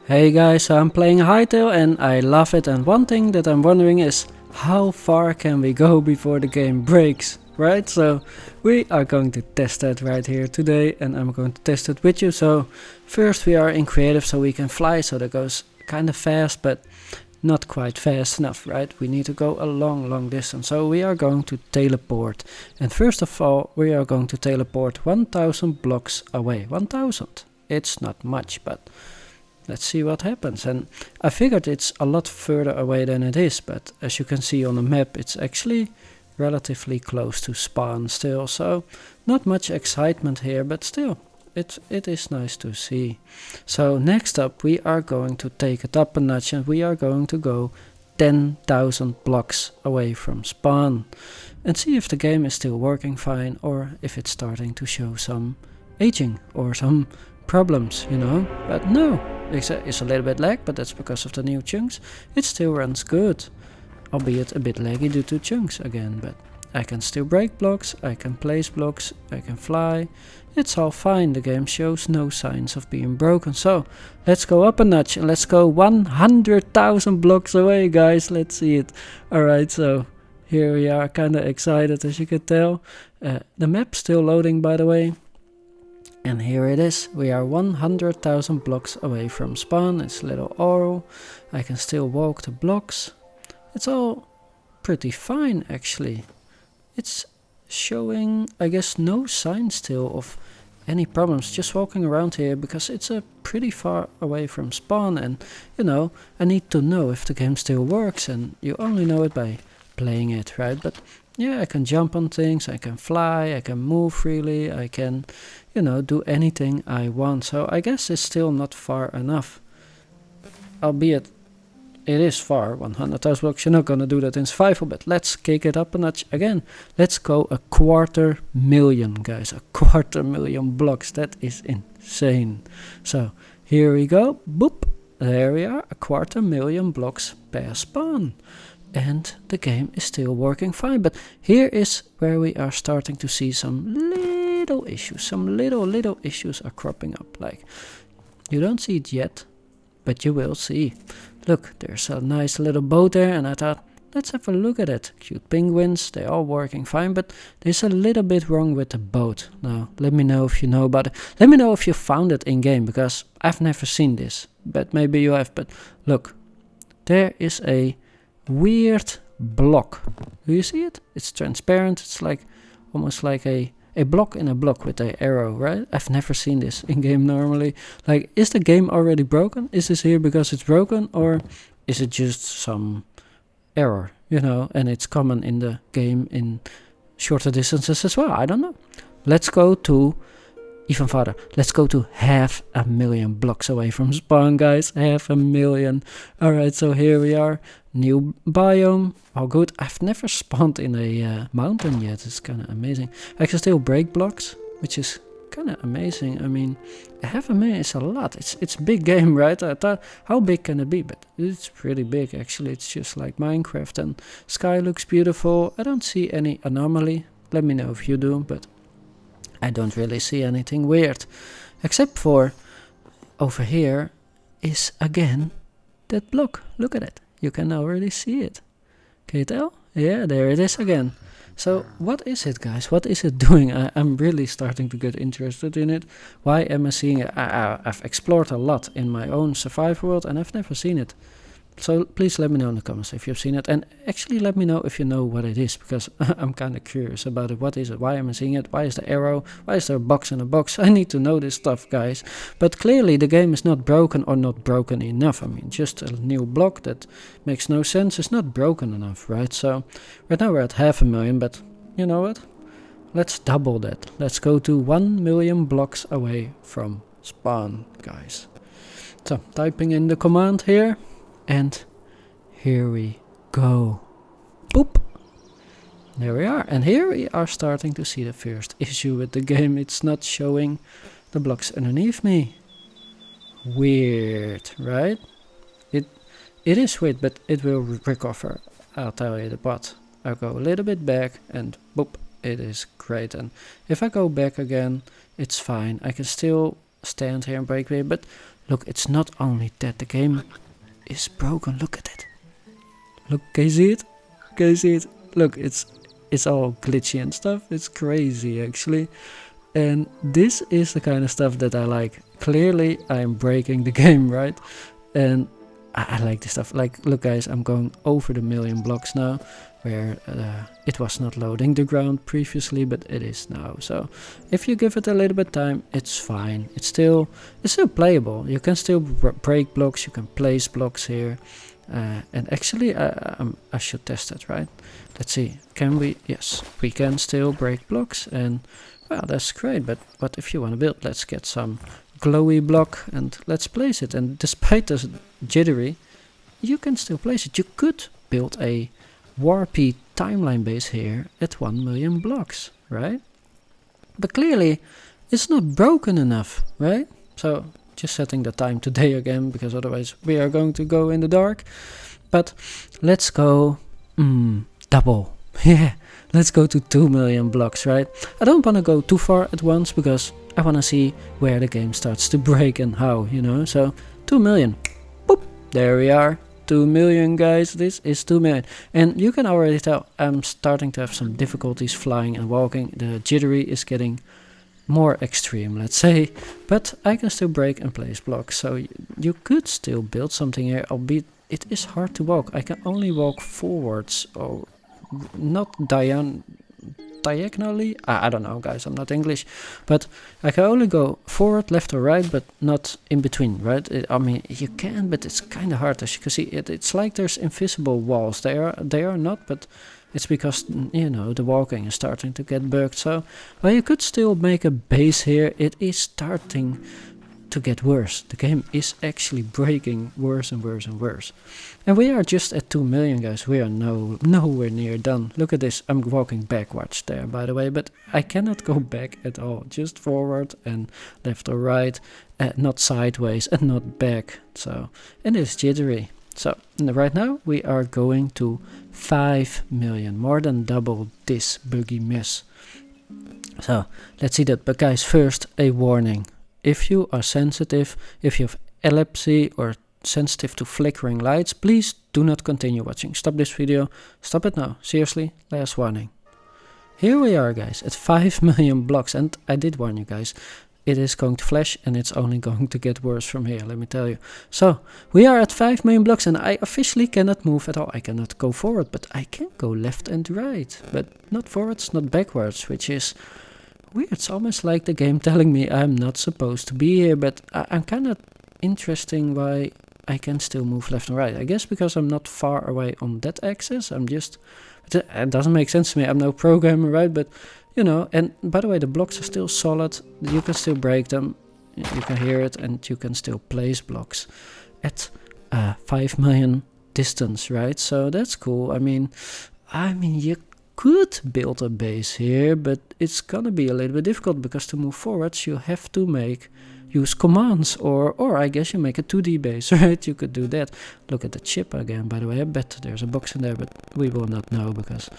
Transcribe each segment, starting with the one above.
Hey guys, so I'm playing Hytale and I love it, and one thing that I'm wondering is how far can we go before the game breaks, right? So we are going to test that right here today, and I'm going to test it with you. So first we are in creative so we can fly, so that goes kind of fast but not quite fast enough, right? We need to go a long distance, so we are going to teleport. And first of all we are going to teleport 1000 blocks away. 1000, it's not much, but let's see what happens. And I figured it's a lot further away than it is, but as you can see on the map, it's actually relatively close to spawn still. So not much excitement here, but still, it is nice to see. So next up, we are going to take it up a notch, and we are going to go 10,000 blocks away from spawn and see if the game is still working fine or if it's starting to show some aging or some problems, you know. But no, it's a little bit lag, but that's because of the new chunks. It still runs good, albeit a bit laggy due to chunks again, but I can still break blocks, I can place blocks, I can fly. It's all fine, the game shows no signs of being broken. So let's go up a notch and let's go 100,000 blocks away, guys. Let's see it. Alright, so here we are, kinda excited as you can tell. The map's still loading, by the way. And here it is, we are 100,000 blocks away from spawn. It's a little oral, I can still walk the blocks. It's all pretty fine actually. It's showing, I guess, no sign still of any problems, just walking around here because it's pretty far away from spawn, and you know, I need to know if the game still works, and you only know it by playing it, right? But yeah, I can jump on things, I can fly, I can move freely, I can, you know, do anything I want. So I guess it's still not far enough. Albeit it is far, 100,000 blocks. You're not gonna do that in survival, but let's kick it up a notch again. Let's go 250,000, guys. 250,000 blocks. That is insane. So here we go. Boop. There we are. 250,000 blocks per spawn. And the game is still working fine, but here is where we are starting to see some little issues. Some little issues are cropping up. Like, you don't see it yet, but you will see. Look, there's a nice little boat there, and I thought, let's have a look at it. Cute penguins, they're all working fine, but there's a little bit wrong with the boat. Now, let me know if you know about it. Let me know if you found it in game, because I've never seen this, but maybe you have. But look, there is a weird block. Do you see it? It's transparent. It's like almost like a block in a block with an arrow, right? I've never seen this in game normally. Like, is the game already broken? Is this here because it's broken, or is it just some error, you know? And it's common in the game in shorter distances as well. I don't know. Let's go to even farther. Let's go to 500,000 blocks away from spawn, guys. 500,000. Alright, so here we are. New biome. All good. I've never spawned in a mountain yet. It's kind of amazing. I can still break blocks, which is kind of amazing. I mean, 500,000 is a lot. It's a big game, right? I thought, how big can it be? But it's pretty big, actually. It's just like Minecraft, and sky looks beautiful. I don't see any anomaly. Let me know if you do, but I don't really see anything weird, except for over here is again that block. Look at it. You can already see it. Can you tell? Yeah, there it is again. So what is it, guys? What is it doing? I'm really starting to get interested in it. Why am I seeing it? I've explored a lot in my own survival world, and I've never seen it. So please let me know in the comments if you've seen it, and actually let me know if you know what it is, because I'm kind of curious about it. What is it? Why am I seeing it? Why is the arrow? Why is there a box in a box? I need to know this stuff, guys. But clearly the game is not broken, or not broken enough. I mean, just a new block that makes no sense is not broken enough, right? So right now we're at 500,000, but you know what? Let's double that. Let's go to 1,000,000 blocks away from spawn, guys. So typing in the command here. And here we go. Boop. There we are. And here we are starting to see the first issue with the game. It's not showing the blocks underneath me. Weird, right? It is weird, but it will recover. I'll tell you what. I'll go a little bit back and boop. It is great. And if I go back again, it's fine. I can still stand here and break away, but look, it's not only that the game is broken. Look at it. Look, can you see it? Can you see it? Look, it's all glitchy and stuff. It's crazy actually. And this is the kind of stuff that I like. Clearly I'm breaking the game, right? And I like this stuff. Like, look guys, I'm going over the 1,000,000 blocks now, where it was not loading the ground previously, but it is now. So if you give it a little bit time, it's fine. It's still playable. You can still break blocks, you can place blocks here. And actually I should test it, right? Let's see, can we? Yes, we can still break blocks, and well, that's great. But if you want to build, let's get some glowy block and let's place it. And despite this jittery, you can still place it. You could build a warpy timeline base here at 1,000,000 blocks, right? But clearly it's not broken enough, right? So just setting the time today again, because otherwise we are going to go in the dark. But let's go double. Yeah, let's go to 2,000,000 blocks, right? I don't want to go too far at once because I want to see where the game starts to break and how, you know. So 2,000,000, boop, there we are. 2,000,000 guys, this is 2,000,000. And you can already tell I'm starting to have some difficulties flying and walking. The jittery is getting more extreme, let's say, but I can still break and place blocks. So you could still build something here, albeit it is hard to walk. I can only walk forwards, or not diagonally. I don't know guys, I'm not English, but I can only go forward, left or right, but not in between, right? I mean, you can, but it's kind of hard. As you can see, it's like there's invisible walls. They are not, but it's because, you know, the walking is starting to get bugged. So, well, you could still make a base here. It is starting to get worse. The game is actually breaking worse and worse and worse. And we are just at 2,000,000 guys. We are nowhere near done. Look at this. I'm walking backwards there, by the way, but I cannot go back at all. Just forward and left or right, not sideways and not back. So, and it's jittery. So right now we are going to 5,000,000, more than double this buggy mess. So let's see that. But guys, first a warning. If you are sensitive, if you have epilepsy or sensitive to flickering lights, please do not continue watching. Stop this video. Stop it now. Seriously, last warning. Here we are guys at 5,000,000 blocks, and I did warn you guys. It is going to flash and it's only going to get worse from here, let me tell you. So, we are at 5,000,000 blocks and I officially cannot move at all. I cannot go forward, but I can go left and right. But not forwards, not backwards, which is weird. It's almost like the game telling me I'm not supposed to be here, but I'm kind of interesting why I can still move left and right. I guess because I'm not far away on that axis. I'm just, it doesn't make sense to me. I'm no programmer, right? But you know, and by the way, the blocks are still solid. You can still break them. You can hear it, and you can still place blocks at 5,000,000 distance, right? So that's cool. I mean, you could build a base here, but it's gonna be a little bit difficult because to move forwards, you have to use commands, or I guess you make a 2D base, right? You could do that. Look at the chip again, by the way. I bet there's a box in there, but we will not know because,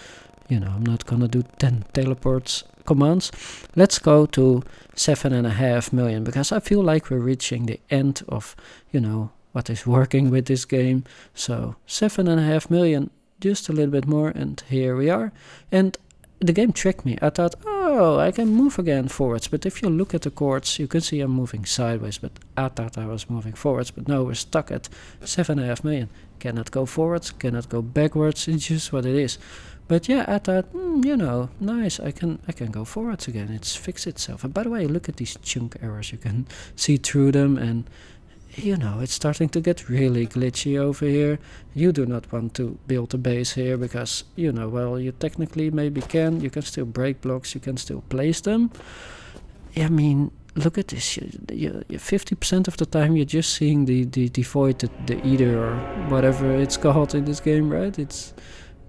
you know, I'm not gonna do 10 teleports commands. Let's go to 7.5 million because I feel like we're reaching the end of, you know, what is working with this game. So 7.5 million, just a little bit more, and here we are. And the game tricked me. I thought, oh, I can move again forwards, but if you look at the chords, you can see I'm moving sideways, but I thought I was moving forwards, but no, we're stuck at 7.5 million. Cannot go forwards, cannot go backwards. It's just what it is. But yeah, I thought, you know, nice, I can go forwards again. It's fixed itself. And by the way, look at these chunk errors. You can see through them, and you know, it's starting to get really glitchy over here. You do not want to build a base here because, you know, well, you technically maybe can. You can still break blocks, you can still place them. I mean, look at this. 50% of the time you're just seeing the void, the ether, or whatever it's called in this game, right? It's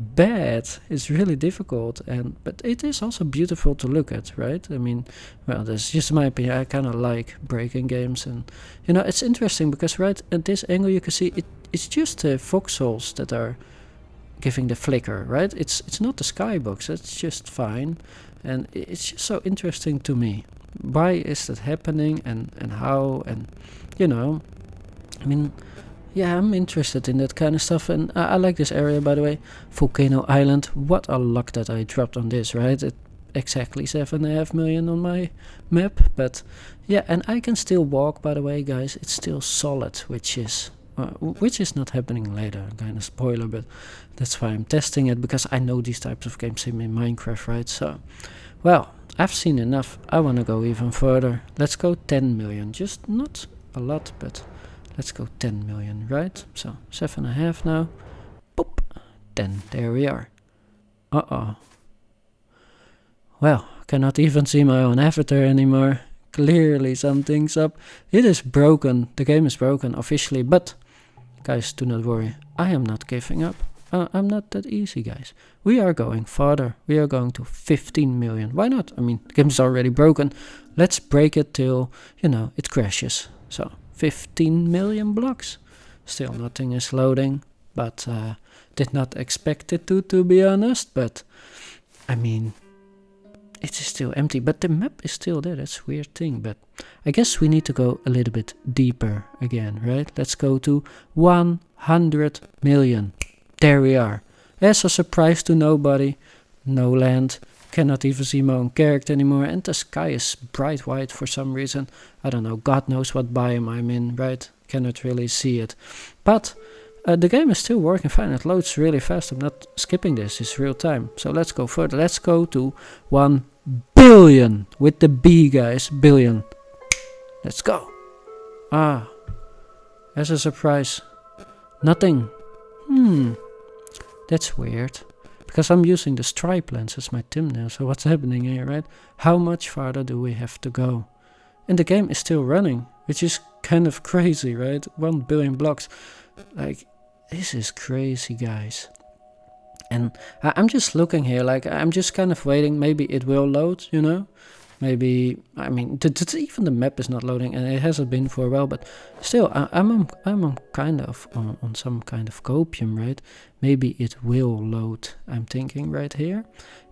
bad. It's really difficult, but it is also beautiful to look at, right? I mean, well, that's just my opinion. I kind of like breaking games, and you know, it's interesting because right at this angle you can see it's just the voxels that are giving the flicker, right? It's not the skybox. That's just fine, and it's just so interesting to me. why is that happening, and how, and you know, I mean, yeah, I'm interested in that kind of stuff, and I like this area, by the way. Volcano Island, what a luck that I dropped on this, right? Exactly 7.5 million on my map, but yeah, and I can still walk, by the way, guys. It's still solid, which is not happening later, kind of spoiler, but that's why I'm testing it, because I know these types of games in Minecraft, right? So, well, I've seen enough. I want to go even further. Let's go 10 million, just not a lot, but let's go 10 million, right? So 7.5 now. Boop, 10. There we are. Well, cannot even see my own avatar anymore. Clearly something's up. It is broken. The game is broken officially, but guys, do not worry. I am not giving up. I'm not that easy, guys. We are going farther. We are going to 15 million. Why not? I mean, the game is already broken. Let's break it till, you know, it crashes. So 15 million blocks. Still nothing is loading, but did not expect it to be honest. But I mean, it is still empty, but the map is still there. That's a weird thing, but I guess we need to go a little bit deeper again, right? Let's go to 100 million. There we are. As a surprise to nobody. No land. Cannot even see my own character anymore, and the sky is bright white for some reason. I don't know, God knows what biome I'm in, right? Cannot really see it. But the game is still working fine. It loads really fast. I'm not skipping this. It's real time. So let's go further. Let's go to 1 billion. With the B, guys. Billion. Let's go. As a surprise. Nothing. That's weird. Because I'm using the Stripelands as my thumbnail. So what's happening here, right? How much farther do we have to go? And the game is still running, which is kind of crazy, right? 1 billion blocks. Like, this is crazy, guys. And I'm just looking here, like, I'm just kind of waiting. Maybe it will load, you know? Maybe, I mean, even the map is not loading, and it hasn't been for a while, but still, I'm kind of on some kind of copium, right? Maybe it will load, I'm thinking right here.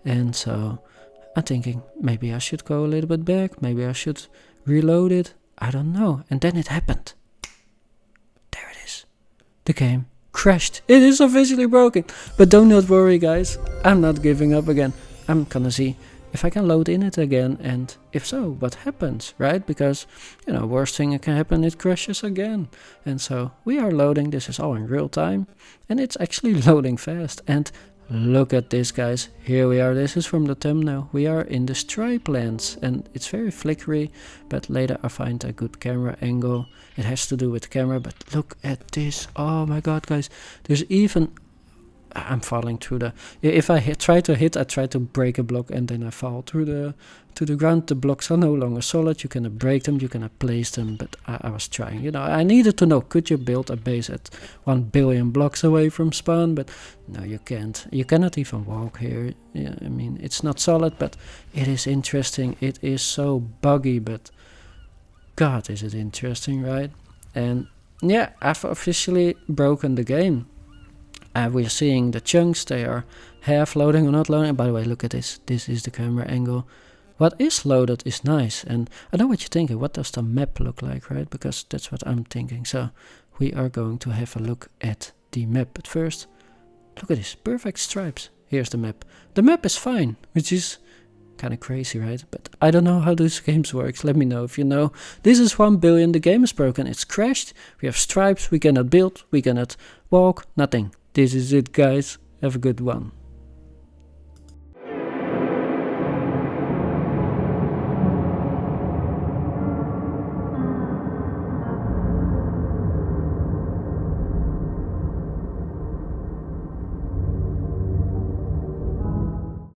And so I'm thinking maybe I should go a little bit back, maybe I should reload it, I don't know. And then it happened. There it is. The game crashed. It is officially broken. But do not worry, guys, I'm not giving up again. I'm gonna see if I can load in it again, and if so, what happens, right? Because, you know, worst thing that can happen, it crashes again. And so we are loading. This is all in real time, and it's actually loading fast. And look at this, guys. Here we are. This is from the thumbnail. We are in the Stripelands, and it's very flickery, but later I find a good camera angle. It has to do with the camera, but look at this. Oh my god, guys. There's even... I'm falling through the... If I try to break a block, and then I fall through to the ground. The blocks are no longer solid. You cannot break them, you cannot place them, but I was trying. You know, I needed to know, could you build a base at 1 billion blocks away from spawn? But no, you can't. You cannot even walk here. Yeah, I mean, it's not solid, but it is interesting. It is so buggy, but god, is it interesting, right? And yeah, I've officially broken the game. We're seeing the chunks, they are half loading or not loading. By the way, look at this. This is the camera angle. What is loaded is nice. And I know what you're thinking. What does the map look like, right? Because that's what I'm thinking. So we are going to have a look at the map. But first, look at this. Perfect stripes. Here's the map. The map is fine, which is kind of crazy, right? But I don't know how this game works. Let me know if you know. This is 1 billion. The game is broken. It's crashed. We have stripes. We cannot build. We cannot walk. Nothing. This is it, guys. Have a good one.